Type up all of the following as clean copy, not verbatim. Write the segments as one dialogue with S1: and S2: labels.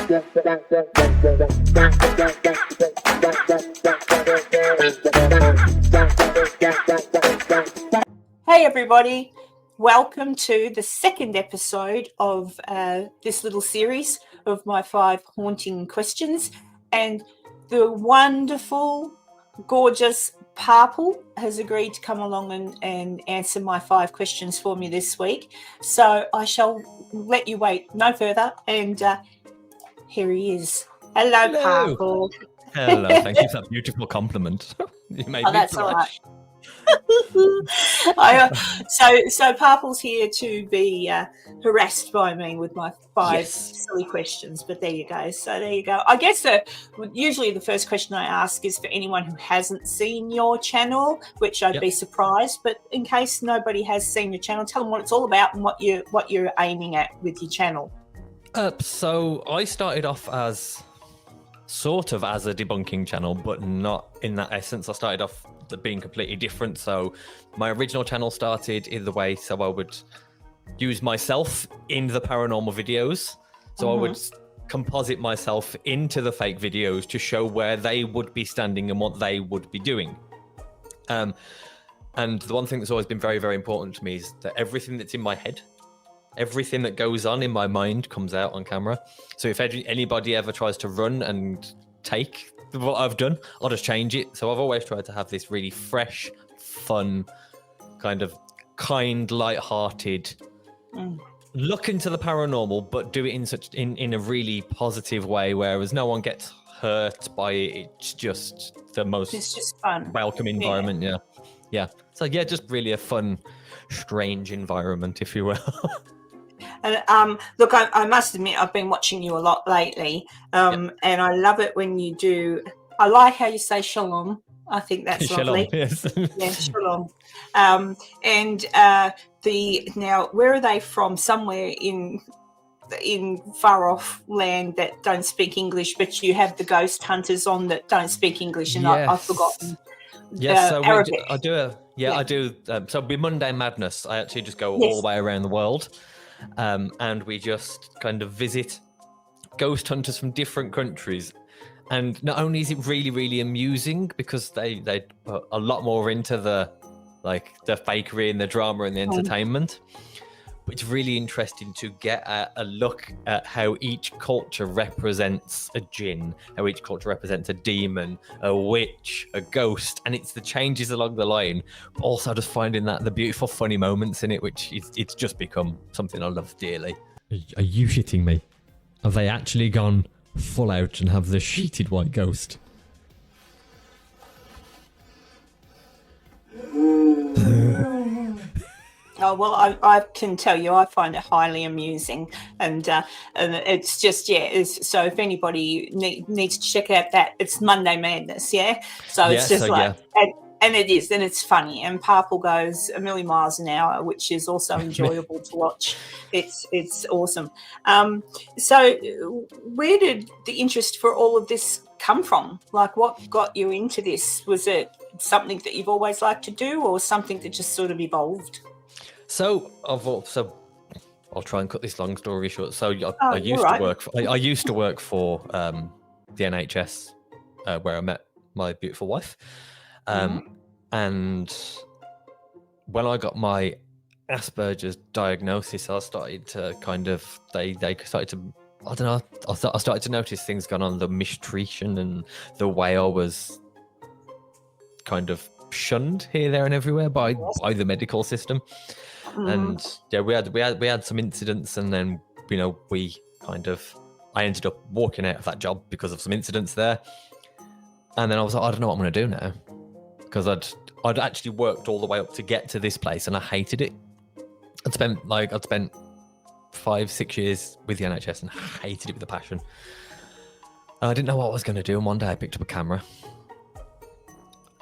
S1: Hey everybody, welcome to the second episode of this little series of my 5 haunting questions, and the wonderful, gorgeous Parrple has agreed to come along and answer my 5 questions for me this week. So I shall let you wait no further, and here he is. Hello. Parrple.
S2: Hello, thank you for that beautiful compliment. You made me
S1: that's
S2: blush.
S1: all right. So Parrple's here to be harassed by me with my 5 silly questions, but there you go. So there you go. I guess usually the first question I ask is for anyone who hasn't seen your channel, which I'd be surprised. But in case nobody has seen your channel, tell them what it's all about and what you're aiming at with your channel.
S2: So I started off as sort of as a debunking channel, but not in that essence. I started off being completely different. So my original channel started in the way, so I would use myself in the paranormal videos. So I would composite myself into the fake videos to show where they would be standing and what they would be doing. And the one thing that's always been very, very important to me is that everything that's in my head, everything that goes on in my mind comes out on camera. So if anybody ever tries to run and take what I've done, I'll just change it. So I've always tried to have this really fresh, fun, kind, light-hearted look into the paranormal, but do it in a really positive way, whereas no one gets hurt by it. It's just the most
S1: fun,
S2: welcome environment. Yeah. So just really a fun, strange environment, if you will.
S1: And look, I must admit, I've been watching you a lot lately, and I love it when you do. I like how you say shalom. I think that's lovely.
S2: Yes.
S1: Yeah, shalom. And now, where are they from? Somewhere in far off land that don't speak English, but you have the ghost hunters on that don't speak English, and I've forgotten.
S2: Yes, so
S1: Arabic.
S2: I do. So it'll be Monday Madness. I actually just go all the way around the world. And we just kind of visit ghost hunters from different countries. And not only is it really, really amusing because they put a lot more into the fakery and the drama and the entertainment, but it's really interesting to get a look at how each culture represents a jinn, how each culture represents a demon, a witch, a ghost, and it's the changes along the line. But also just finding the beautiful, funny moments in it, which it's just become something I love dearly.
S3: Are you shitting me? Have they actually gone full out and have the sheeted white ghost?
S1: Oh, well, I can tell you, I find it highly amusing, and it's just, so if anybody needs to check out that, it's Monday Madness, so it's just and it is, and it's funny, and Parrple goes a million miles an hour, which is also enjoyable to watch. It's awesome. So where did the interest for all of this come from? Like, what got you into this? Was it something that you've always liked to do, or something that just sort of evolved?
S2: So I'll try and cut this long story short. So I used to work for the NHS, where I met my beautiful wife. And when I got my Asperger's diagnosis, I started to they started to, I don't know, I started to notice things going on, the mistreatment and the way I was kind of shunned here, there, and everywhere by the medical system. And we had some incidents, and then I ended up walking out of that job because of some incidents there. And then I was like, I don't know what I'm going to do now, because I'd actually worked all the way up to get to this place, and I hated it. I'd spent 5-6 years with the NHS and hated it with a passion. And I didn't know what I was going to do, and one day I picked up a camera.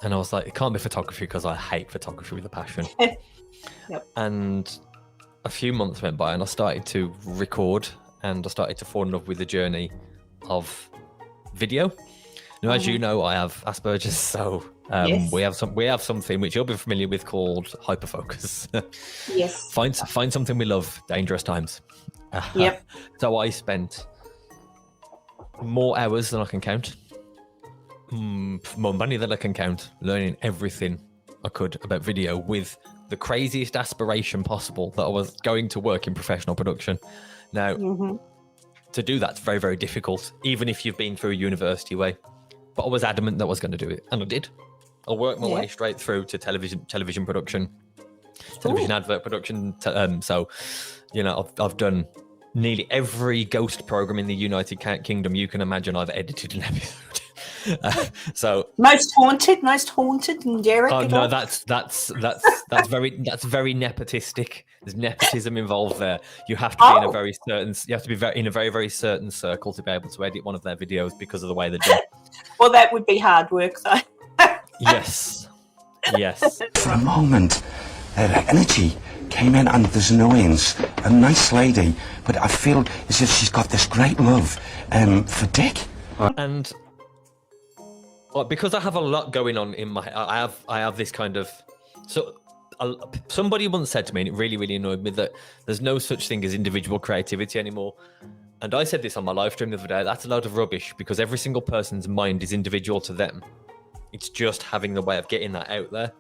S2: And I was like, it can't be photography because I hate photography with a passion. And a few months went by, and I started to record, and I started to fall in love with the journey of video. Now, as you know, I have Asperger's, so we have something which you'll be familiar with called hyperfocus.
S1: Yes.
S2: Find something we love. Dangerous times.
S1: Yep.
S2: So I spent more hours than I can count, more money than I can count, learning everything I could about video with the craziest aspiration possible that I was going to work in professional production. Now, to do that's very, very difficult, even if you've been through a university way. But I was adamant that I was going to do it, and I did. I worked my way straight through to television production, television advert production. So, you know, I've done nearly every ghost program in the United Kingdom you can imagine. I've edited an episode. So
S1: most haunted and Derek.
S2: Oh no, that's very nepotistic. There's nepotism involved there. You have to be in a very certain. You have to be in a very, very certain circle to be able to edit one of their videos because of the way they're done.
S1: Well, that would be hard work, though.
S2: Yes.
S4: For a moment, her energy came in, and there's no ins. A nice lady, but I feel as if she's got this great love for Dick.
S2: And because I have a lot going on in my, I have this kind of. So somebody once said to me, and it really, really annoyed me, that there's no such thing as individual creativity anymore. And I said this on my live stream the other day. That's a load of rubbish, because every single person's mind is individual to them. It's just having the way of getting that out there.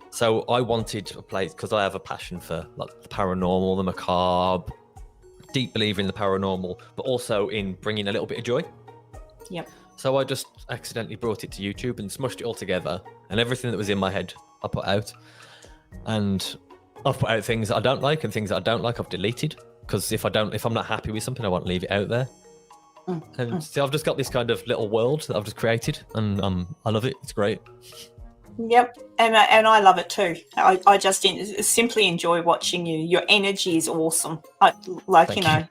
S2: So I wanted a place, because I have a passion for like the paranormal, the macabre, deep believer in the paranormal, but also in bringing a little bit of joy.
S1: Yep.
S2: So I just accidentally brought it to YouTube and smushed it all together, and everything that was in my head I put out. And I've put out things that I don't like, and things that I don't like I've deleted, because if I'm not happy with something, I won't leave it out there. And so I've just got this kind of little world that I've just created, and I love it. It's great.
S1: Yep, and I love it too. I just simply enjoy watching you. Your energy is awesome.
S2: Thank
S1: you.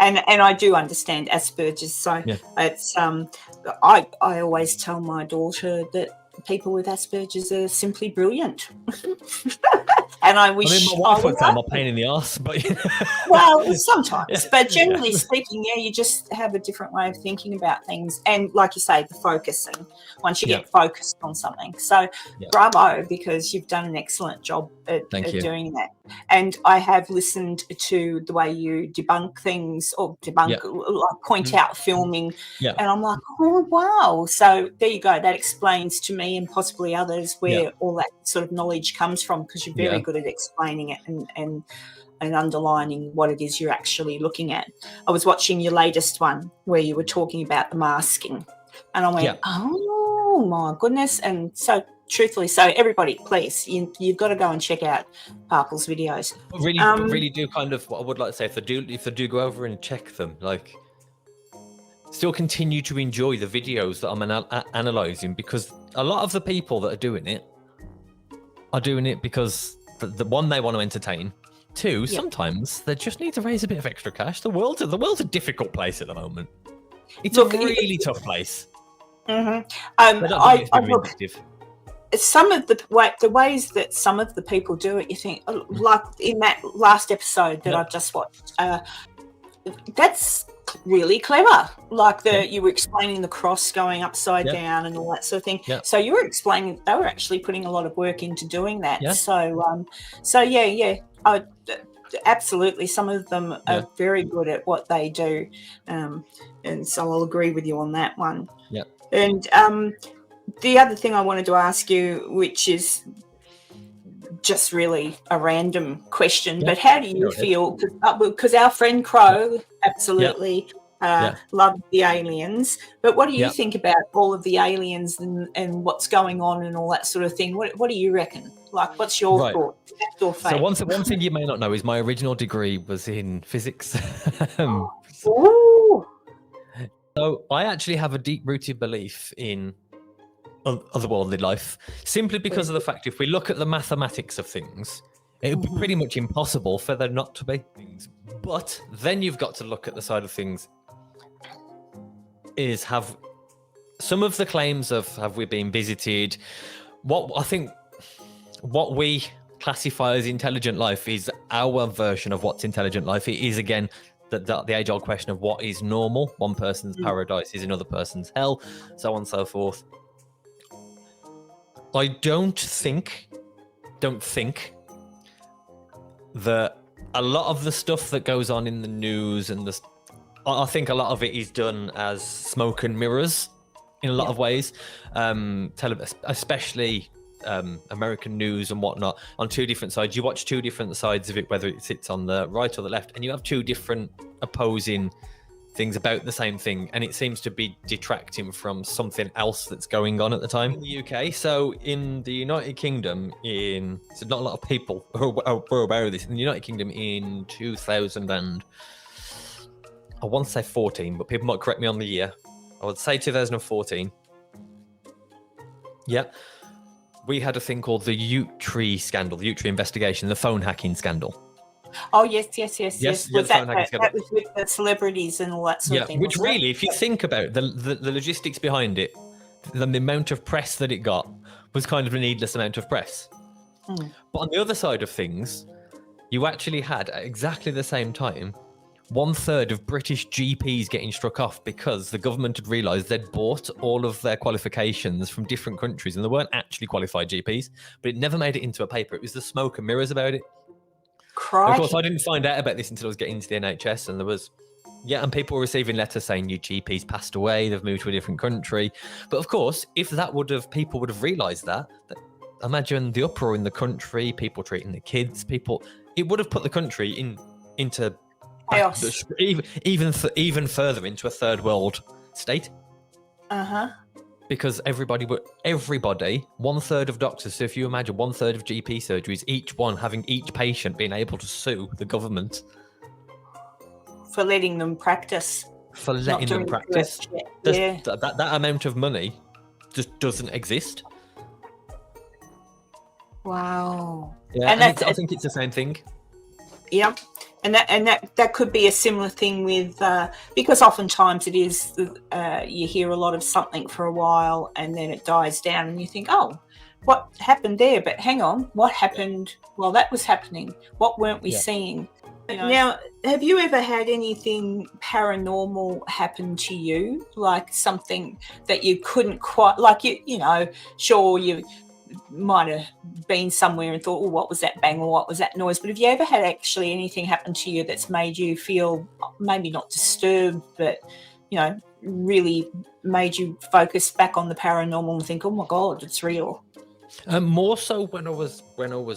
S1: And I do understand Asperger's, so it's I always tell my daughter that people with Asperger's are simply brilliant. And I wish
S2: my wife would say I'm a pain in the arse, but
S1: well, sometimes. But generally speaking, you just have a different way of thinking about things. And like you say, the focusing, once you get focused on something. So bravo, because you've done an excellent job at doing that. And I have listened to the way you debunk things, or point out filming. And I'm like, oh, wow. So there you go. That explains to me and possibly others where all that sort of knowledge comes from, because you're very good at explaining it and underlining what it is you're actually looking at. I was watching your latest one where you were talking about the masking, and I went, oh my goodness. And so truthfully, so everybody, please, you've got to go and check out Parrple's videos.
S2: Really do kind of what I would like to say, if they do go over and check them, like, still continue to enjoy the videos that I'm analysing, because a lot of the people that are doing it because the one, they want to entertain. Two, sometimes they just need to raise a bit of extra cash. The world's a difficult place at the moment. It's a really tough place.
S1: I
S2: look,
S1: some of the ways that some of the people do it, you think, like in that last episode that I've just watched, that's really clever. Like you were explaining the cross going upside down and all that sort of thing. So you were explaining they were actually putting a lot of work into doing that. So absolutely, some of them are very good at what they do, and so I'll agree with you on that one. And the other thing I wanted to ask you, which is just really a random question, but how do you feel? Because our friend Crow absolutely loved the aliens, but what do you think about all of the aliens and what's going on and all that sort of thing? What do you reckon? Like, what's your thought? Your
S2: so one thing you may not know is my original degree was in physics. So I actually have a deep-rooted belief in otherworldly life, simply because of the fact, if we look at the mathematics of things, it would be pretty much impossible for there not to be things. But then you've got to look at the side of things, is have some of the claims of have we been visited, what we classify as intelligent life is our version of what's intelligent life. It is, again, the age-old question of what is normal. One person's paradise is another person's hell, so on and so forth. I don't think that a lot of the stuff that goes on in the news and I think a lot of it is done as smoke and mirrors in a lot of ways. Especially American news and whatnot on two different sides. You watch two different sides of it, whether it sits on the right or the left, and you have two different opposing things about the same thing, and it seems to be detracting from something else that's going on at the time in the UK. So in the United Kingdom, so not a lot of people are aware of this. In the United Kingdom in 2000 and I want to say 14, but people might correct me on the year. I would say 2014. Yeah. We had a thing called the Ute Tree scandal, the Ute Tree investigation, the phone hacking scandal.
S1: Oh, yes. Was that was with the celebrities and all that sort of thing?
S2: Which really, if you think about the logistics behind it, the amount of press that it got was kind of a needless amount of press. But on the other side of things, you actually had, at exactly the same time, 1/3 of British GPs getting struck off because the government had realised they'd bought all of their qualifications from different countries, and they weren't actually qualified GPs, but it never made it into a paper. It was the smoke and mirrors about it. Of course, I didn't find out about this until I was getting into the NHS, and there was, and people were receiving letters saying your GP's passed away, they've moved to a different country. But of course, if people would have realised that, imagine the uproar in the country, people treating the kids, it would have put the country into chaos, even further into a third world state. Because everybody, 1/3 of doctors. So if you imagine 1/3 of GP surgeries, each patient being able to sue the government
S1: for letting them practice.
S2: That amount of money just doesn't exist.
S1: Wow.
S2: Yeah, and I think it's the same thing.
S1: Yeah. And that could be a similar thing with because oftentimes it is you hear a lot of something for a while and then it dies down and you think, oh, what happened there? But hang on, what happened while that was happening? What weren't we seeing? Now, have you ever had anything paranormal happen to you, like something that you couldn't quite, like sure you might have been somewhere and thought, oh, what was that bang or what was that noise? But have you ever had actually anything happen to you that's made you feel maybe not disturbed, but, really made you focus back on the paranormal and think, oh my God, it's real?
S2: More so when I was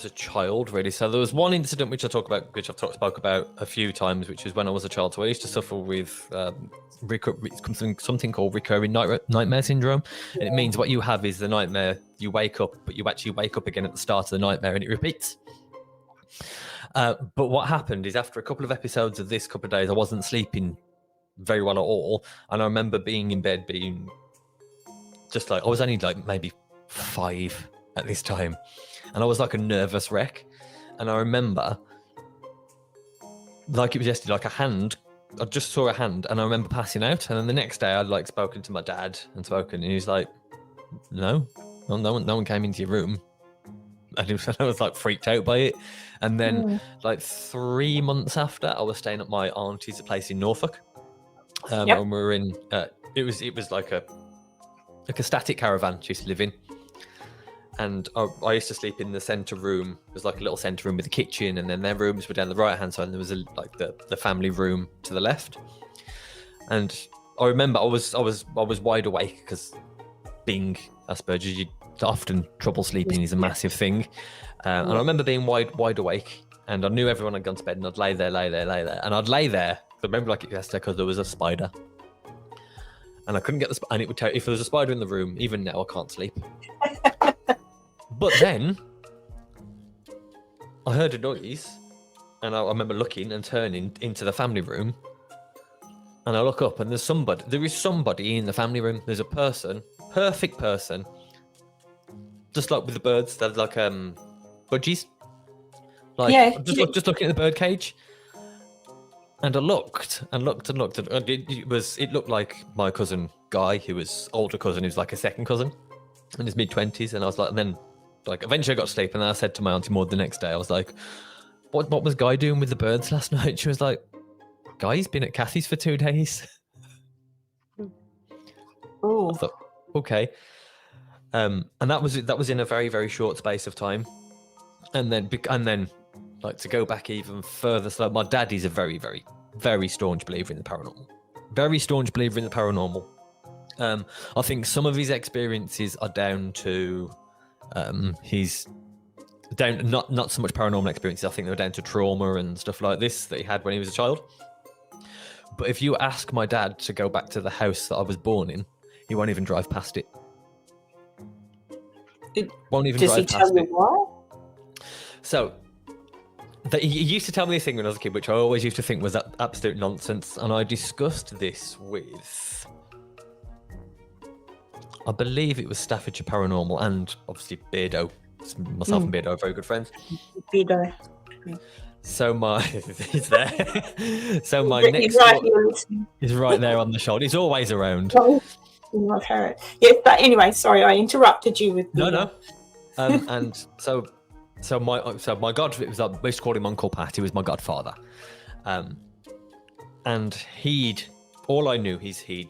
S2: a child, really. So there was one incident which I've spoke about a few times, which was when I was a child. So I used to suffer with something called recurring nightmare syndrome, and it means what you have is the nightmare. You wake up, but you actually wake up again at the start of the nightmare, and it repeats. But what happened is after a couple of episodes of this, couple of days, I wasn't sleeping very well at all, and I remember being in bed, being just like I was only like maybe 5 at this time, and I was like a nervous wreck. And I remember, like it was yesterday, like a hand. I just saw a hand, and I remember passing out. And then the next day, I'd like spoken to my dad and he was like, "No one came into your room." And I was like freaked out by it. And then, like 3 months after, I was staying at my auntie's place in Norfolk, and we were in. It was like a static caravan she used to live in. And I used to sleep in the centre room. It was like a little centre room with a kitchen, and then their rooms were down the right hand side, and there was the family room to the left. And I remember I was wide awake because being Asperger's, you often trouble sleeping is a massive thing. And I remember being wide awake, and I knew everyone had gone to bed, and I'd lay there, and I'd lay there. I remember like it yesterday because there was a spider, and I couldn't get the spider. And it would tell if there was a spider in the room. Even now, I can't sleep. But then I heard a noise, and I remember looking and turning into the family room, and I look up, and there is somebody in the family room. There's a person, perfect person, just like with the birds. They're like budgies. Like just looking at the bird cage. And I looked and looked. It looked like my cousin Guy, who was older cousin, who's like a second cousin, in his mid-20s. And I was like, and then like eventually I got to sleep, and then I said to my auntie Maud the next day, I was like, what was Guy doing with the birds last night? She was like, Guy's been at Kathy's for 2 days.
S1: Oh,
S2: I thought, okay. And that was in a very, very short space of time. And then like to go back even further, so my dad is a very, very very staunch believer in the paranormal. Very staunch believer in the paranormal. I think some of his experiences are down to not so much paranormal experiences. I think they were down to trauma and stuff like this that he had when he was a child. But if you ask my dad to go back to the house that I was born in, he won't even drive past it. Won't even
S1: Does
S2: drive
S1: he
S2: past
S1: tell you
S2: it.
S1: why?
S2: So he used to tell me this thing when I was a kid, which I always used to think was absolute nonsense. And I discussed this with, I believe it was Staffordshire Paranormal and obviously Beardo. Myself and Beardo are very good friends.
S1: Beardo.
S2: So he's there. So my
S1: He's
S2: next
S1: right
S2: door
S1: here listening.
S2: is right there on the shoulder. He's always around.
S1: I've heard. Yeah, but anyway, sorry, I interrupted you with
S2: No. And so my god, it was we used to call him Uncle Pat. He was my godfather. And all I knew he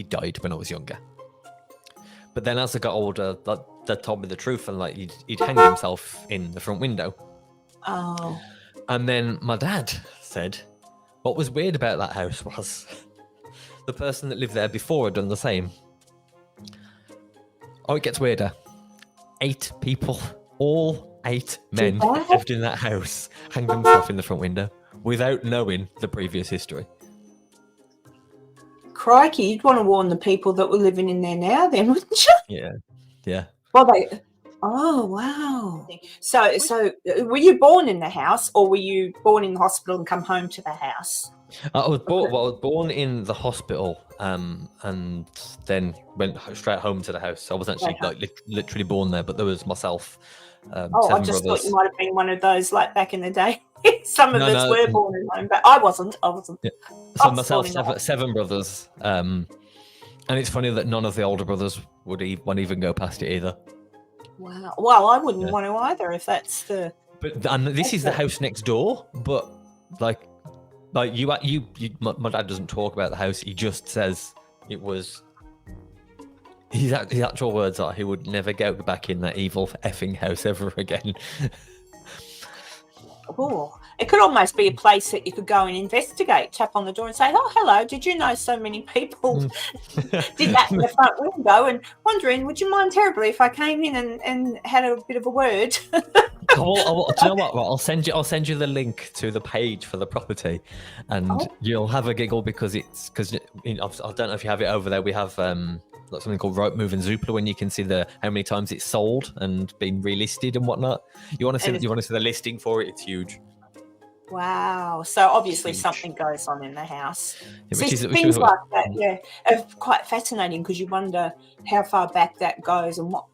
S2: died when I was younger. But then as I got older, that told me the truth, and like he'd hanged himself in the front window.
S1: Oh.
S2: And then my dad said, what was weird about that house was the person that lived there before had done the same. Oh, it gets weirder. 8 people, all 8 men lived in that house, hanged themselves in the front window without knowing the previous history.
S1: Crikey, you'd want to warn the people that were living in there now then, wouldn't you?
S2: Yeah.
S1: Well, oh, wow. So were you born in the house, or were you born in the hospital and come home to the house?
S2: I was born in the hospital, and then went straight home to the house. I was actually literally born there, but there was myself. 7
S1: I just
S2: brothers.
S1: thought you might have been one of those like back in the day. Some of us were born in home, but I wasn't.
S2: Yeah. So myself, 7 brothers, and it's funny that none of the older brothers won't even go past it either.
S1: Wow. Well, I wouldn't want to either if that's the.
S2: And this is the house next door, but like my dad doesn't talk about the house. He just says it was. His actual words are, he would never go back in that evil effing house ever again.
S1: Oh, it could almost be a place that you could go and investigate, tap on the door and say, oh, hello, did you know so many people did that in the front window, and wondering, would you mind terribly if I came in and had a bit of a word?
S2: Do you know what? I'll send you the link to the page for the property, and you'll have a giggle because I don't know if you have it over there. We have something called Rightmove and Zoopla, when you can see how many times it's sold and been relisted and whatnot. You want to see the listing for it? It's huge.
S1: Wow. So obviously something goes on in the house.
S2: Yeah,
S1: things like that, are quite fascinating, because you wonder how far back that goes and what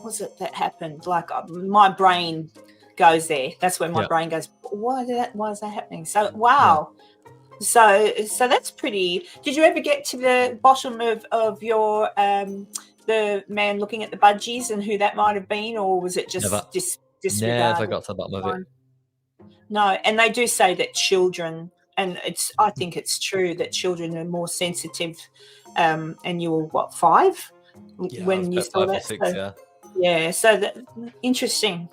S1: was it that happened. Like my brain goes there. That's where my brain goes, why is that happening? So wow. Yeah. So that's pretty. Did you ever get to the bottom of your the man looking at the budgies and who that might have been, or was it just disregarded?
S2: Never got to the bottom of it.
S1: No, and they do say that children, and I think it's true that children are more sensitive. And you were 5 when you saw
S2: 5
S1: that?
S2: Or 6,
S1: So that interesting.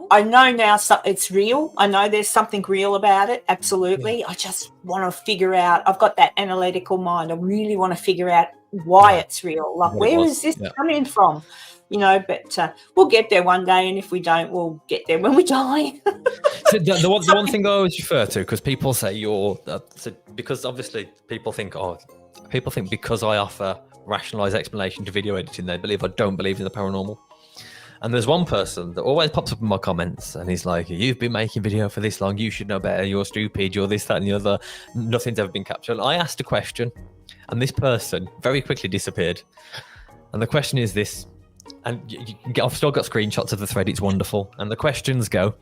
S1: I know now it's real. I know there's something real about it. Absolutely. Yeah. I just want to figure out. I've got that analytical mind. I really want to figure out why it's real. Like, where is this coming from? But we'll get there one day, and if we don't, we'll get there when we die.
S2: So the one thing I always refer to, because people say because obviously people think because I offer rationalized explanation to video editing, they believe I don't believe in the paranormal. And there's one person that always pops up in my comments, and he's like, you've been making video for this long, you should know better, you're stupid, you're this, that, and the other, nothing's ever been captured. I asked a question, and this person very quickly disappeared. And the question is this, and I've still got screenshots of the thread, it's wonderful. And the questions go,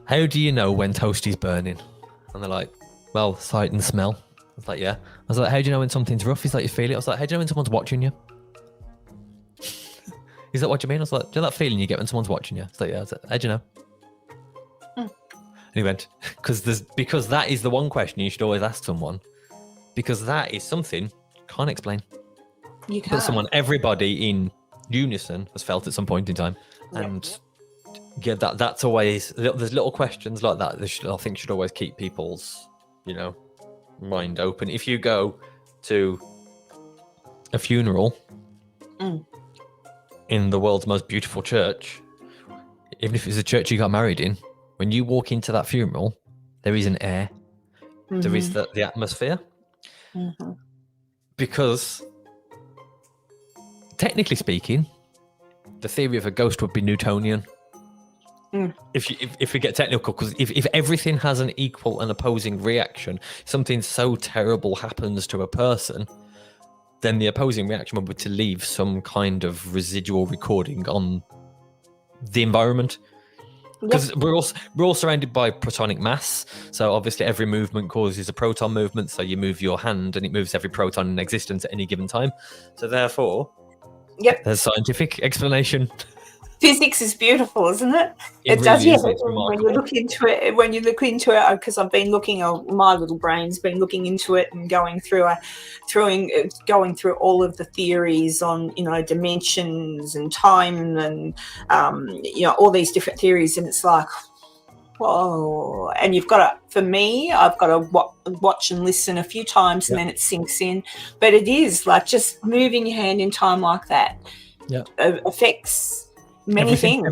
S2: how do you know when toast is burning? And they're like, well, sight and smell. I was like, yeah. I was like, how do you know when something's rough? He's like, you feel it. I was like, how do you know when someone's watching you? He's like, what do you mean? I was like, do you know that feeling you get when someone's watching you? I was like, yeah. I was like, how do you know? And he went, because that is the one question you should always ask someone, because that is something you can't explain.
S1: You can't.
S2: But everybody in unison has felt at some point in time. And yeah, that's always, there's little questions like that I think should always keep people's, mind open. If you go to a funeral in the world's most beautiful church, even if it's a church you got married in, when you walk into that funeral, there is an air, there is the atmosphere, because technically speaking, the theory of a ghost would be Newtonian. If we get technical, because if everything has an equal and opposing reaction, something so terrible happens to a person, then the opposing reaction would be to leave some kind of residual recording on the environment. Because we're all surrounded by protonic mass, so obviously every movement causes a proton movement. So you move your hand, and it moves every proton in existence at any given time. So therefore, there's scientific explanation.
S1: Physics is beautiful, isn't it?
S2: It
S1: does.
S2: really
S1: Yeah.
S2: is. It's
S1: When you look into it, because I've been looking. My little brain's been looking into it and going through all of the theories on dimensions and time and all these different theories, and it's like, whoa! And you've got to. For me, I've got to watch and listen a few times, and then it sinks in. But it is like just moving your hand in time like that. Affects many things.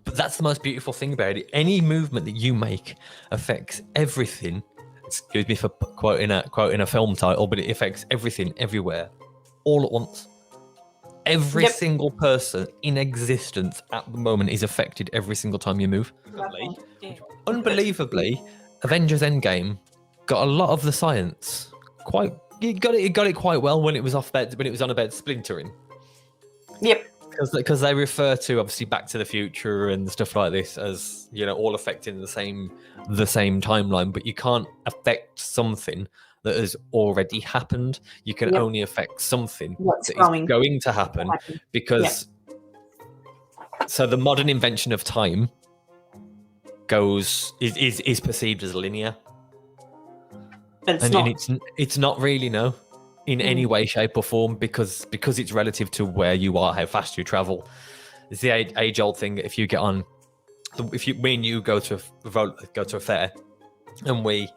S2: But that's the most beautiful thing about it. Any movement that you make affects everything. Excuse me for quoting a film title, but it affects everything, everywhere, all at once. Every single person in existence at the moment is affected every single time you move. Unbelievably, Avengers Endgame got a lot of the science quite. It got it quite well when it was on about splintering.
S1: Yep.
S2: Because they refer to obviously Back to the Future and stuff like this as all affecting the same timeline, but you can't affect something that has already happened. You can only affect something that is going to happen, because so the modern invention of time is perceived as linear,
S1: but
S2: it's not really, no. In any way, shape, or form, because it's relative to where you are, how fast you travel. It's the age-old thing. If you get on, me and you go to a fair, and we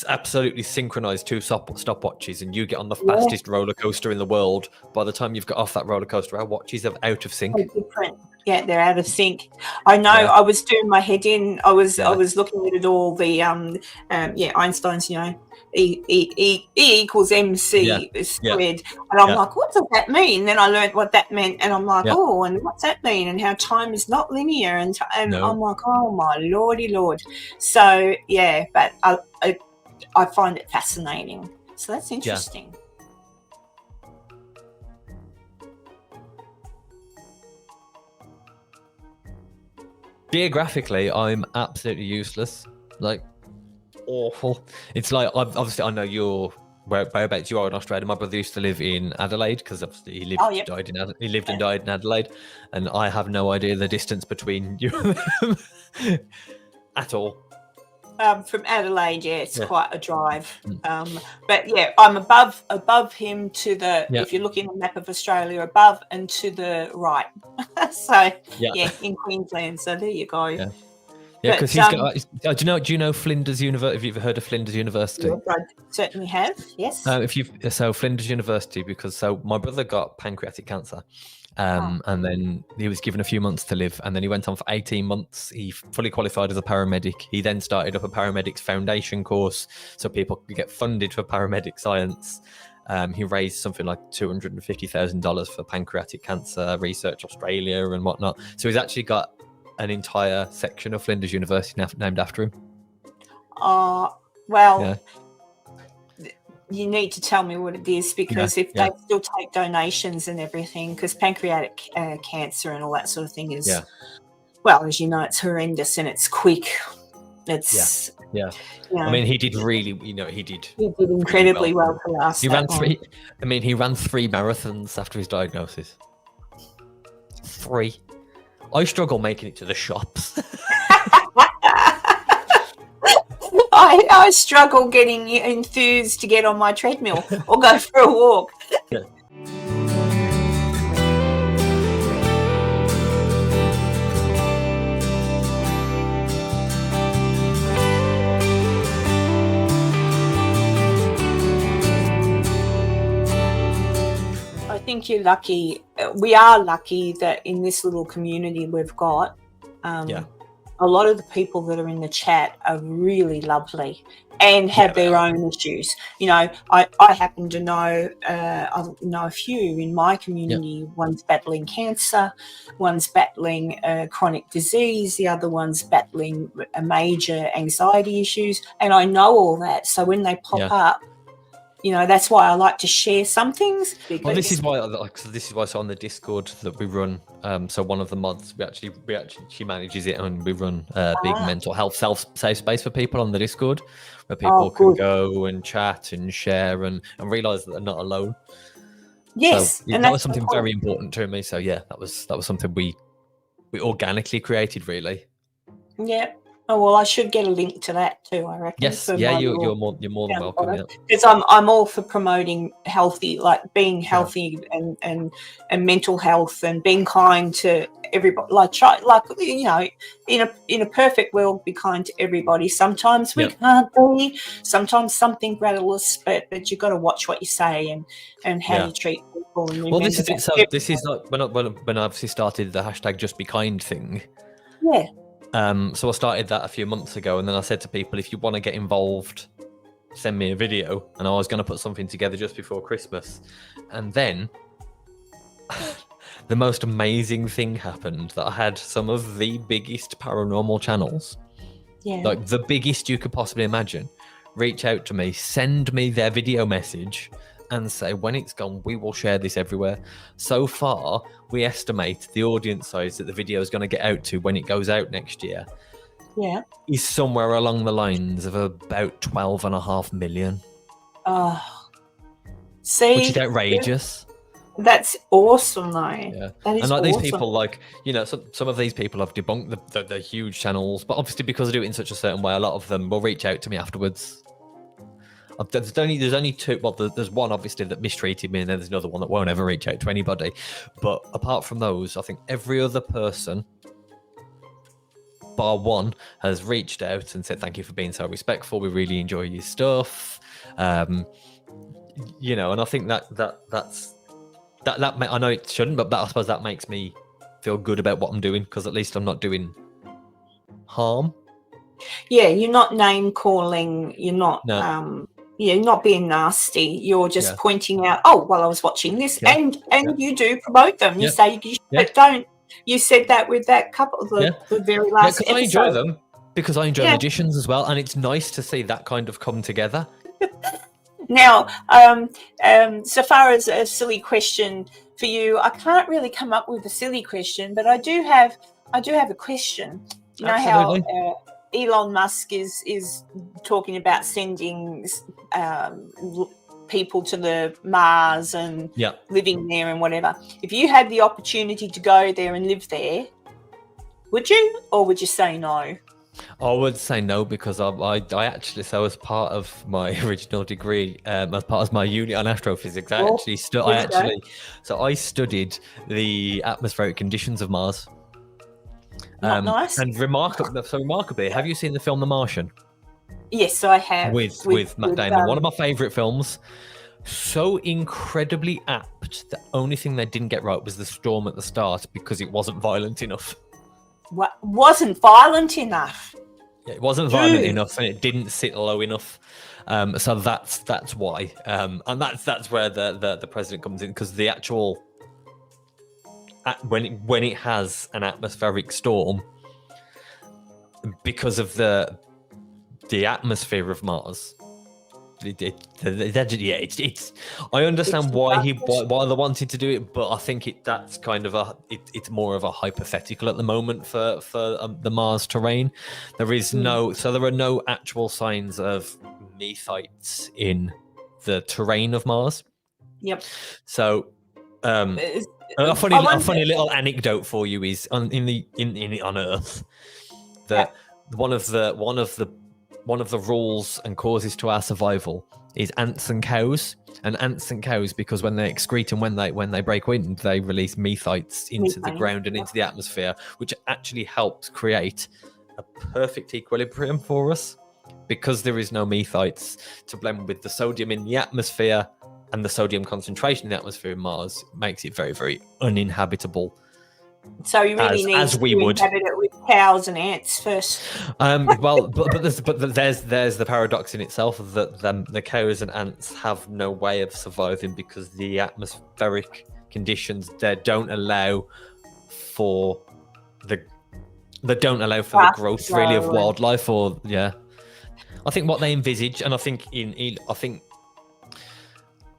S2: absolutely synchronize two stopwatches, and you get on the fastest roller coaster in the world. By the time you've got off that roller coaster, our watches are out of sync.
S1: Different. Yeah, they're out of sync. I know. I was doing my head in. I was looking at it all. The Einstein's, E equals MC squared. And I'm like, what does that mean? Then I learned what that meant, and I'm like, oh, and what's that mean? And how time is not linear. And I'm like, oh my lordy lord. So but I find it fascinating. So that's interesting.
S2: Geographically, I'm absolutely useless. Like, awful. It's like, obviously, I know you're whereabouts you are in Australia. My brother used to live in Adelaide, because obviously he lived and died in Adelaide, and I have no idea the distance between you and them at all.
S1: From Adelaide, it's quite a drive. But I'm above him to the. If you're looking at the map of Australia, above and to the right. So in Queensland. So there you go.
S2: Yeah, because he's got. Do you know Flinders University? Have you ever heard of Flinders University?
S1: Yes, I certainly have. Yes.
S2: Flinders University, because my brother got pancreatic cancer, and then he was given a few months to live, and then he went on for 18 months. He fully qualified as a paramedic. He then started up a paramedics foundation course, so people could get funded for paramedic science. He raised something like $250,000 for pancreatic cancer research Australia and whatnot. So he's actually got an entire section of Flinders University named after him.
S1: You need to tell me what it is, because if they still take donations and everything, because pancreatic cancer and all that sort of thing is, well, as you know, it's horrendous and it's quick. It's
S2: I mean, he did really, he did
S1: incredibly well for us.
S2: He ran 3 marathons after his diagnosis. 3. I struggle making it to the shops.
S1: I struggle getting enthused to get on my treadmill or go for a walk. think you're lucky. We are lucky that in this little community we've got, a lot of the people that are in the chat are really lovely and have their own issues. You know, I happen to know, I know a few in my community. Yep. One's battling cancer, one's battling chronic disease, the other one's battling a major anxiety issues. And I know all that. So when they pop up, you know, that's why I like to share some things.
S2: Well, this is why so on the Discord that we run. So one of the mods, she manages it, and we run a big mental health safe space for people on the Discord, where people can go and chat and share and realise that they're not alone.
S1: Yes,
S2: so, and that was something very important to me. So yeah, that was something we organically created, really.
S1: Yeah. Oh well, I should get a link to that too, I reckon.
S2: Yes, you're more than welcome. Yeah.
S1: Because I'm all for promoting healthy, like being healthy and mental health and being kind to everybody. You know, in a perfect world, be kind to everybody. Sometimes we can't be. Sometimes something rattles, but you got to watch what you say and how you treat people. And
S2: well, this is it. So this is not when I obviously started the hashtag Just Be Kind thing.
S1: Yeah.
S2: So I started that a few months ago, and then I said to people, if you want to get involved, send me a video. And I was going to put something together just before Christmas. And then the most amazing thing happened, that I had some of the biggest paranormal channels, like the biggest you could possibly imagine, reach out to me, send me their video message and say, when it's gone, we will share this everywhere. So far, we estimate the audience size that the video is going to get out to when it goes out next year is somewhere along the lines of about 12.5 million.
S1: See,
S2: which is outrageous.
S1: That's awesome, though.
S2: Yeah,
S1: that is
S2: and like
S1: awesome.
S2: these people, like, you know, some of these people have debunked the huge channels, but obviously because I do it in such a certain way, a lot of them will reach out to me afterwards. There's only two. Well, there's one obviously that mistreated me, and then there's another one that won't ever reach out to anybody. But apart from those, I think every other person, bar one, has reached out and said thank you for being so respectful. We really enjoy your stuff. You know, and I think that's I know it shouldn't, but I suppose that makes me feel good about what I'm doing, because at least I'm not doing harm.
S1: Yeah, you're not name calling. You're not.
S2: No.
S1: You're not being nasty. You're just pointing out, oh, well, I was watching this, and you do promote them. You say you should, but don't. You said that with that couple, the very last episode.
S2: I enjoy them, because I enjoy magicians as well, and it's nice to see that kind of come together.
S1: Now, so far as a silly question for you, I can't really come up with a silly question, but I do have a question. You know
S2: Absolutely.
S1: How Elon Musk is talking about sending people to the Mars and living there and whatever. If you had the opportunity to go there and live there, would you, or would you say no?
S2: I would say no, because I actually, so as part of my original degree, as part of my uni on astrophysics, I studied the atmospheric conditions of Mars.
S1: Nice.
S2: And remarkably, have you seen the film The Martian?
S1: Yes, I have.
S2: With Matt Damon, one of my favourite films. So incredibly apt. The only thing they didn't get right was the storm at the start, because it wasn't violent enough.
S1: What wasn't violent enough?
S2: Yeah, it wasn't violent enough, and it didn't sit low enough. So that's why, and that's where the president comes in, because the actual when it has an atmospheric storm, because of the atmosphere of Mars. It's. I understand why they wanted to do it, but I think that's kind of it's more of a hypothetical at the moment for the Mars terrain. There is there are no actual signs of methites in the terrain of Mars.
S1: Yep.
S2: So, a funny little anecdote for you is on Earth that one of the rules and causes to our survival is ants and cows. And ants and cows, because when they excrete and when they break wind, they release methites into the ground and into the atmosphere, which actually helps create a perfect equilibrium for us, because there is no methites to blend with the sodium in the atmosphere. and the sodium concentration in the atmosphere of Mars makes it very, very uninhabitable.
S1: So you really need
S2: as we
S1: to
S2: would
S1: inhabit it with cows and ants first.
S2: Well, but there's the paradox in itself that the cows and ants have no way of surviving because the atmospheric conditions there don't allow for the growth really of wildlife. Or I think what they envisage, and I think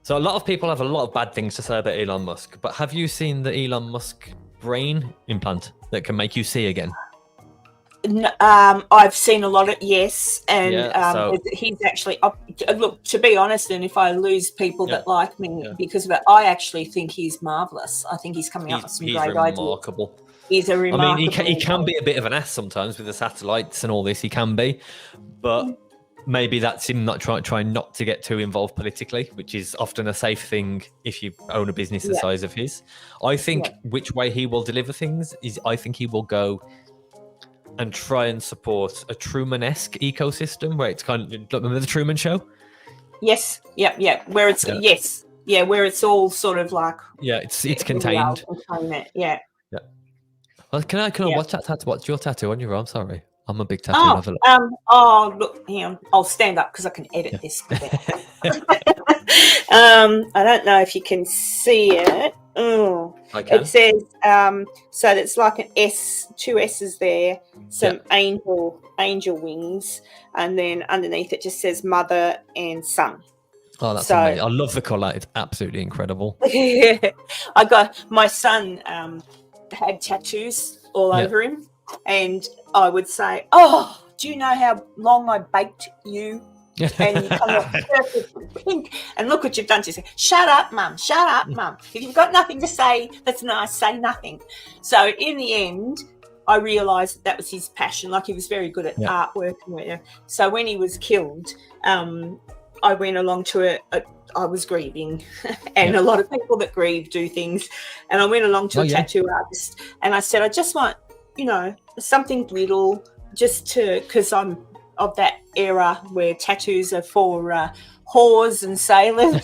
S2: so a lot of people have a lot of bad things to say about Elon Musk, but have you seen the Elon Musk brain implant that can make you see again?
S1: I've seen a lot of yes, and
S2: so
S1: he's actually look, to be honest, and if I lose people that like me because of it, I actually think he's marvelous. I think he's coming up with some great
S2: remarkable
S1: ideas. He's a remarkable.
S2: I mean, he can be a bit of an ass sometimes with the satellites and all this. He can be, but maybe that's him not trying not to get too involved politically, which is often a safe thing if you own a business the size of his. I think which way he will deliver things is I think he will go and try and support a Truman-esque ecosystem where it's kind of, remember the Truman Show?
S1: Yes, where it's where it's all sort of like
S2: it's contained.
S1: Yeah.
S2: Well, can I watch that tattoo? What's your tattoo on your arm? Sorry, I'm a big tattoo lover.
S1: Look, hang on. I'll stand up because I can edit this. I don't know if you can see it.
S2: I can.
S1: It says so it's like an S, two S's there, some angel wings, and then underneath it just says mother and son.
S2: Oh, that's amazing. I love the colour. It's absolutely incredible.
S1: I got my son had tattoos all over him, and I would say, "Oh, do you know how long I baked you?" And you come off perfect pink, and look what you've done to yourself. Shut up, mum. Shut up, mum. If you've got nothing to say, that's nice. Say nothing. So in the end, I realised that was his passion. Like, he was very good at artwork. So when he was killed, I went along to I was grieving, and a lot of people that grieve do things. And I went along to a tattoo artist, and I said, I just want, something little, because I'm of that era where tattoos are for whores and sailors.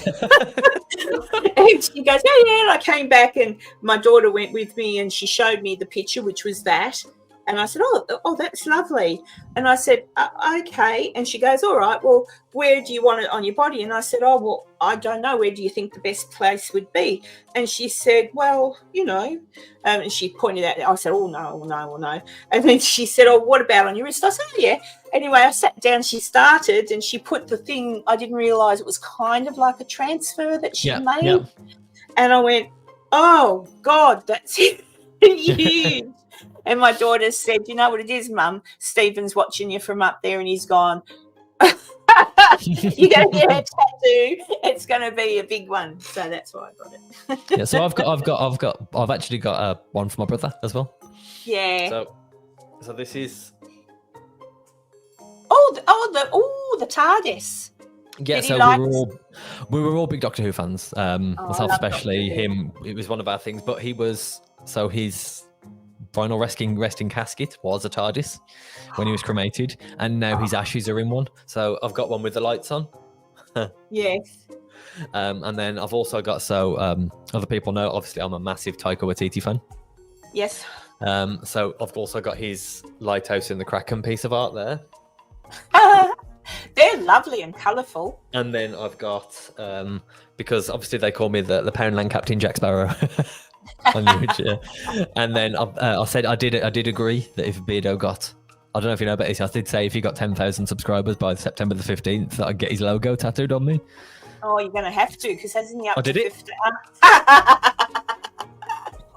S1: And she goes, and I came back, and my daughter went with me, and she showed me the picture, which was that. And I said, oh, that's lovely. And I said, okay. And she goes, all right, well, where do you want it on your body? And I said, oh, well, I don't know. Where do you think the best place would be? And she said, well, and she pointed out, I said, oh, no. And then she said, oh, what about on your wrist? I said, oh, yeah. Anyway, I sat down, she started, and she put the thing, I didn't realise it was kind of like a transfer that she made. Yeah. And I went, oh, God, that's huge. And my daughter said, you know what it is, Mum? Stephen's watching you from up there, and he's gone, you're going to get a tattoo. It's going to be a big one. So that's why I got it.
S2: So I've actually got one for my brother as well.
S1: Yeah.
S2: So this is.
S1: The TARDIS.
S2: Yeah, so we were all big Doctor Who fans. Myself especially, him. It was one of our things, but his final resting casket was a TARDIS when he was cremated, and now his ashes are in one. So I've got one with the lights on.
S1: Yes.
S2: And then I've also got other people know. Obviously, I'm a massive Taika Waititi fan.
S1: Yes.
S2: So I've also got his Lighthouse in the Kraken piece of art there.
S1: They're lovely and colourful.
S2: And then I've got because obviously they call me the Poundland Captain Jack Sparrow. And then I said I did agree that if Beardo got, I don't know if you know about this, I did say if he got 10,000 subscribers by September the 15th that I'd get his logo tattooed on me.
S1: Oh, you're going to have to, because hasn't he up
S2: to
S1: 50?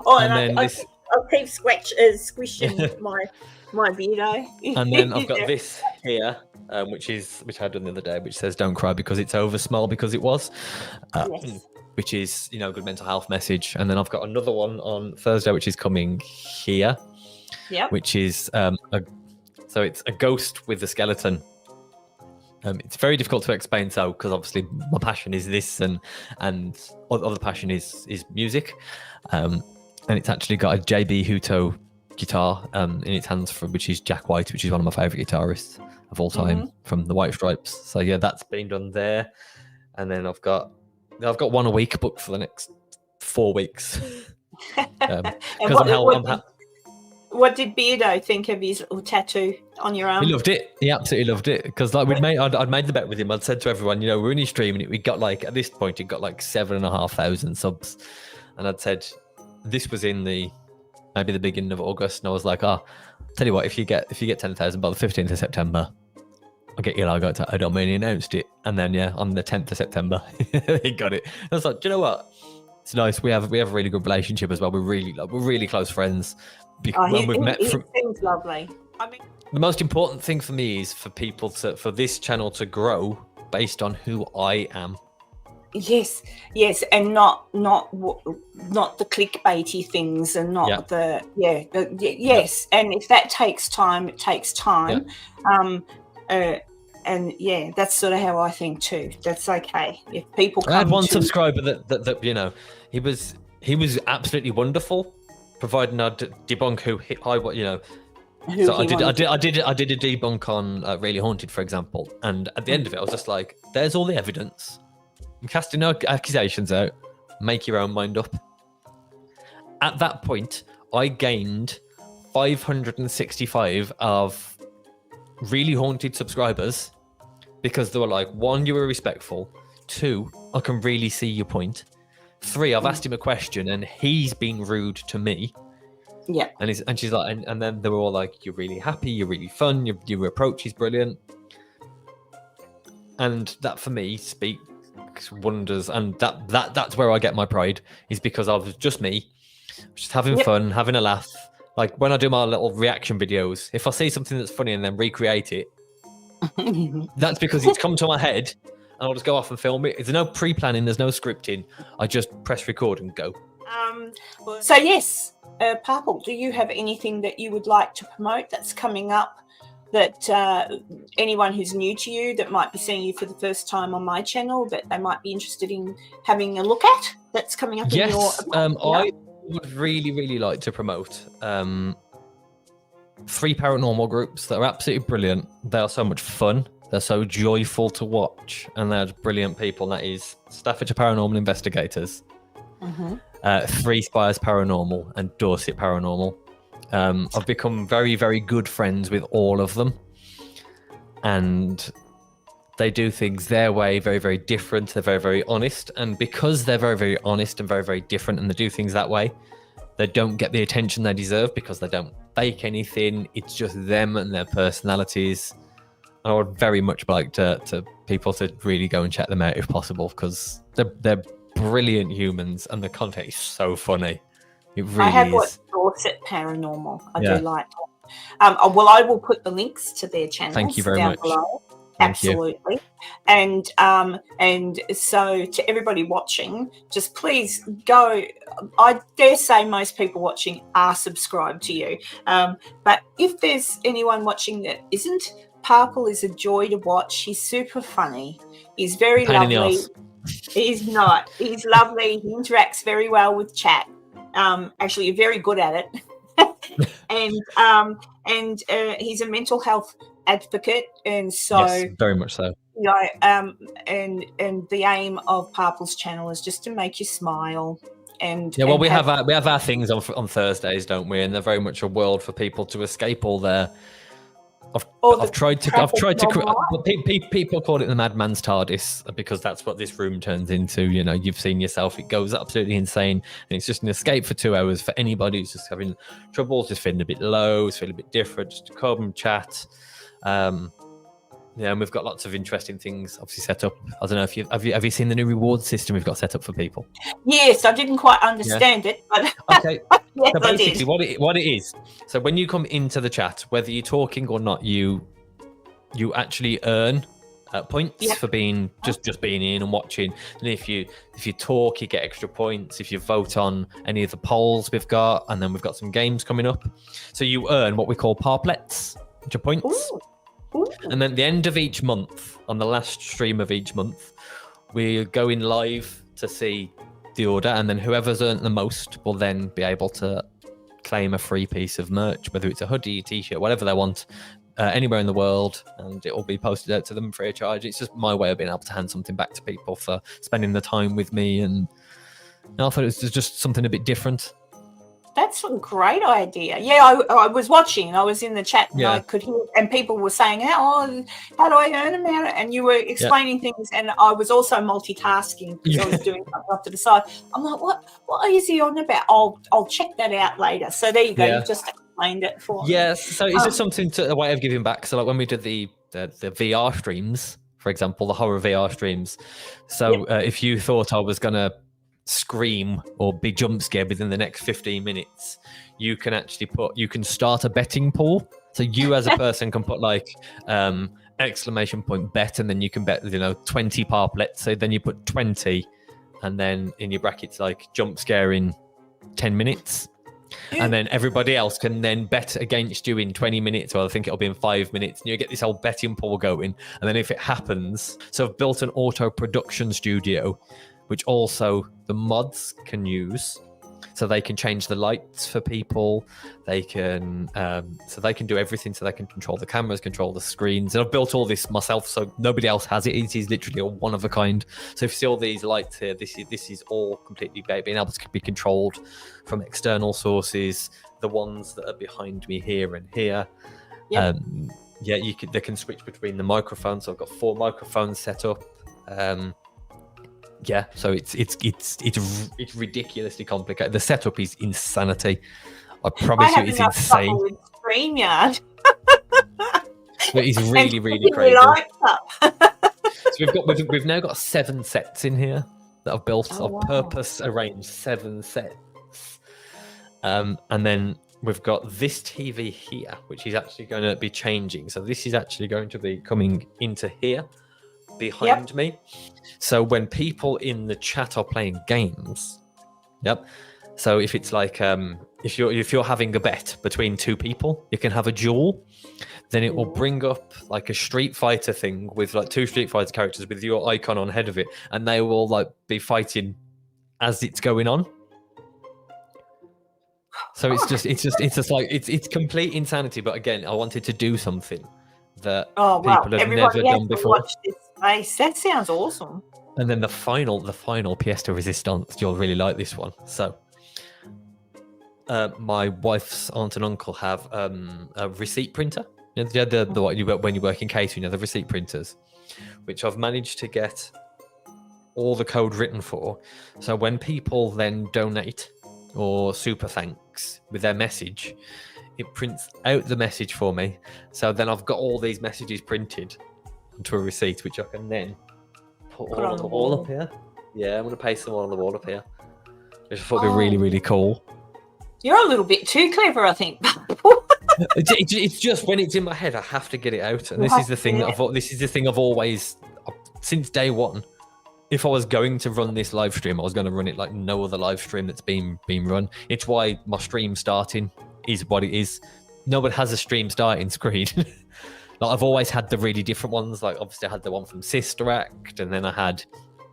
S1: I'll keep squishing my Beardo.
S2: And then I've got this here, which I had done the other day, which says "Don't cry because it's over, smile because it was."
S1: Yes.
S2: Which is, good mental health message. And then I've got another one on Thursday, which is coming here.
S1: Yeah.
S2: Which is it's a ghost with a skeleton. It's very difficult to explain, because obviously my passion is this, and other passion is music. And it's actually got a JB Hutto guitar in its hands, which is Jack White, which is one of my favourite guitarists of all time from the White Stripes. So yeah, that's been done there. And then I've got I've got one a week booked for the next 4 weeks.
S1: And
S2: Because
S1: what did Beardo think of his little tattoo on your arm?
S2: He loved it. He absolutely loved it. Because like I'd made the bet with him. I'd said to everyone, we're in his stream, and we got like, at this point, it got like 7,500 subs. And I'd said, this was in maybe the beginning of August, and I was like, tell you what, if you get 10,000 by the 15th of September, I'll get your logo tattooed on me. And he announced it. And then on the 10th of September, he got it. And I was like, do you know what? It's nice. We have a really good relationship as well. We're really close friends. When we've met,
S1: seems lovely. I mean,
S2: the most important thing for me is for this channel to grow based on who I am.
S1: Yes, and not the clickbaity things, and not yes. And if that takes time, it takes time. Yeah. And that's sort of how I think too. That's okay if people come.
S2: I had one subscriber that he was absolutely wonderful, providing I debunk who So I did a debunk on Really Haunted, for example, and at the end of it, I was just like, "There's all the evidence. I'm casting no accusations out. Make your own mind up." At that point, I gained 565 of Really Haunted subscribers because they were like, 1, you were respectful. 2, I can really see your point. 3, I've asked him a question and he's being rude to me.
S1: Yeah.
S2: And she's like, and then they were all like, you're really happy, you're really fun, your approach is brilliant. And that for me speaks wonders, and that's where I get my pride, is because I was just me, just having fun, having a laugh. Like when I do my little reaction videos, if I see something that's funny and then recreate it, that's because it's come to my head and I'll just go off and film it. There's no pre-planning, there's no scripting. I just press record and go.
S1: So yes, Parrple, do you have anything that you would like to promote that's coming up, that anyone who's new to you that might be seeing you for the first time on my channel that they might be interested in having a look at, that's coming up in your...
S2: I would really like to promote 3 paranormal groups that are absolutely brilliant. They are so much fun. They're so joyful to watch, and they're brilliant people. That is Stafford Paranormal Investigators, 3 Spires Paranormal, and Dorset Paranormal. I've become very good friends with all of them, and they do things their way, very different. They're very honest, and because they're very honest and very different, and they do things that way, they don't get the attention they deserve because they don't fake anything. It's just them and their personalities. And I would very much like to people to really go and check them out if possible, because they're brilliant humans and the content is so funny. It really
S1: I have
S2: is.
S1: watched Dorset Paranormal. I do like that. Well, I will put the links to their channels
S2: Thank you very
S1: down
S2: much.
S1: below.
S2: Thank
S1: Absolutely.
S2: You.
S1: And so to everybody watching, just please go. I dare say most people watching are subscribed to you. But if there's anyone watching that isn't, Parrple is a joy to watch. He's super funny. He's very lovely. He's not. He's lovely. He interacts very well with chat. Actually, you're very good at it. and he's a mental health advocate, and so
S2: yes, very much so.
S1: And the aim of Parrple's channel is just to make you smile. And
S2: we have our things on Thursdays, don't we? And they're very much a world for people to escape all their. I've tried to. People call it the madman's TARDIS because that's what this room turns into. You've seen yourself. It goes absolutely insane, and it's just an escape for 2 hours for anybody who's just having trouble, just feeling a bit low, feeling a bit different, just to come and chat. And we've got lots of interesting things obviously set up. I don't know if have you seen the new reward system we've got set up for people? Yes,
S1: I didn't quite understand it, but
S2: okay.
S1: yes,
S2: so basically, what it is. So when you come into the chat, whether you're talking or not, you actually earn points for being just being in and watching. And if you talk, you get extra points. If you vote on any of the polls we've got, and then we've got some games coming up, so you earn what we call PARRPLES, which are points. Ooh. And then at the end of each month, on the last stream of each month, we're going live to see the order, and then whoever's earned the most will then be able to claim a free piece of merch, whether it's a hoodie, a t-shirt, whatever they want. anywhere in the world, and it will be posted out to them free of charge. It's just my way of being able to hand something back to people for spending the time with me, and I thought it was just something a bit different.
S1: That's a great idea. Yeah, I was watching. I was in the chat, and I could hear, and people were saying, how do I earn about it? And you were explaining things, and I was also multitasking because I was doing something off to the side. I'm like, what is he on about? I'll check that out later. So there you go. You just explained it for me.
S2: Yes. So it's just something a way of giving back. So like when we did the VR streams, for example, the horror VR streams. So if you thought I was gonna scream or be jump scared within the next 15 minutes, you can actually start a betting pool. So you as a person can put like exclamation point bet, and then you can bet 20 PARRPLES. So then you put 20, and then in your brackets like jump scare in 10 minutes, and then everybody else can then bet against you in 20 minutes, or I think it'll be in 5 minutes, and you get this whole betting pool going. And then if it happens, so I've built an auto production studio, which also the mods can use, so they can change the lights for people. They can, so they can do everything. So they can control the cameras, control the screens. And I've built all this myself, so nobody else has it. It is literally a one of a kind. So if you see all these lights here, this is all completely being able to be controlled from external sources. The ones that are behind me here and here. Yep. They can switch between the microphones. So I've got 4 microphones set up. So it's ridiculously complicated. The setup is insanity. I promise you, it's insane.
S1: With StreamYard.
S2: It is really, really crazy. So we've now got 7 sets in here that I've built. I've purpose arranged 7 sets, and then we've got this TV here, which is actually going to be changing. So this is actually going to be coming into here behind me. So when people in the chat are playing games, so if it's like if you're having a bet between 2 people, you can have a duel. Then it will bring up like a Street Fighter thing with like 2 Street Fighter characters with your icon on head of it, and they will like be fighting as it's going on. So it's complete insanity. But again, I wanted to do something that people have never done before.
S1: Watch this space. That sounds awesome.
S2: And then the final pièce de résistance, you'll really like this one. So my wife's aunt and uncle have a receipt printer. The what you when you work in catering, the receipt printers, which I've managed to get all the code written for. So when people then donate or super thanks with their message, it prints out the message for me. So then I've got all these messages printed onto a receipt, which I can then put all on the wall up here. Yeah, I'm going to paste them all on the wall up here. Which I thought would be really, really cool.
S1: You're a little bit too clever, I think.
S2: It's just when it's in my head, I have to get it out. And this is the thing I've always, since day one, if I was going to run this live stream, I was going to run it like no other live stream that's been run. It's why my stream starting is what it is. No one has a stream starting screen. Like I've always had the really different ones. Like obviously I had the one from Sister Act, and then I had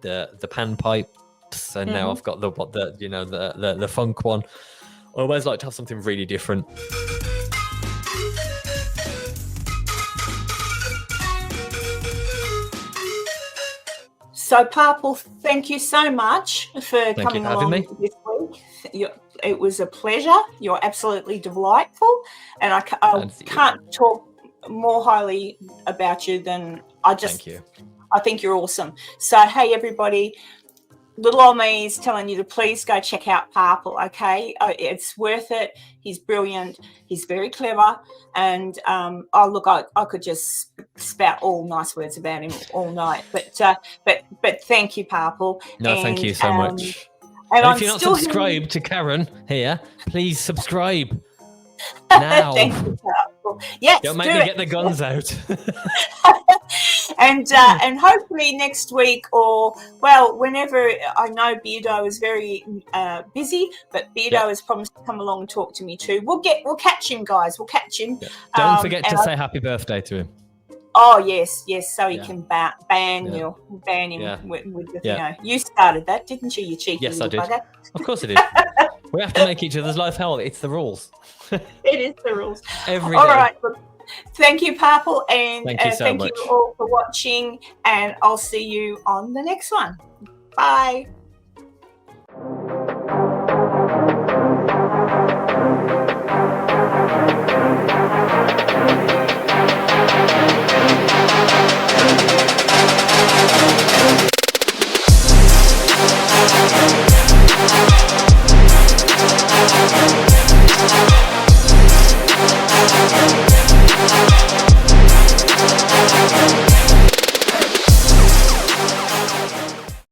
S2: the panpipes, and now I've got the funk one. I always like to have something really different.
S1: So, Parrple, thank you so much for coming along this week. It was a pleasure. You're absolutely delightful, and I can't talk more highly about you than thank you. I think you're awesome. So, hey, everybody. Little old me is telling you to please go check out Parrple, okay? It's worth it. He's brilliant. He's very clever. And, I could just spout all nice words about him all night. But thank you, Parrple.
S2: No, thank you so much. And if you're not subscribed to Karen here, please subscribe now.
S1: Thank you, Parrple. Yes,
S2: don't make me get the guns out.
S1: And hopefully next week, or whenever. I know Beardo is very busy, but Beardo has promised to come along and talk to me too. We'll catch him, guys. We'll catch him.
S2: Yeah. Don't forget to say happy birthday to him.
S1: Oh yes, so he can ban him with the, you started that, didn't you? You cheeky.
S2: Yes, I did.
S1: Bugger.
S2: Of course I did. We have to make each other's life hell. It's the rules.
S1: It is the rules.
S2: Every
S1: All
S2: day.
S1: right. Look, Thank you, Parrple, and
S2: Thank you so
S1: thank
S2: much.
S1: you all for watching, and I'll see you on the next one. Bye.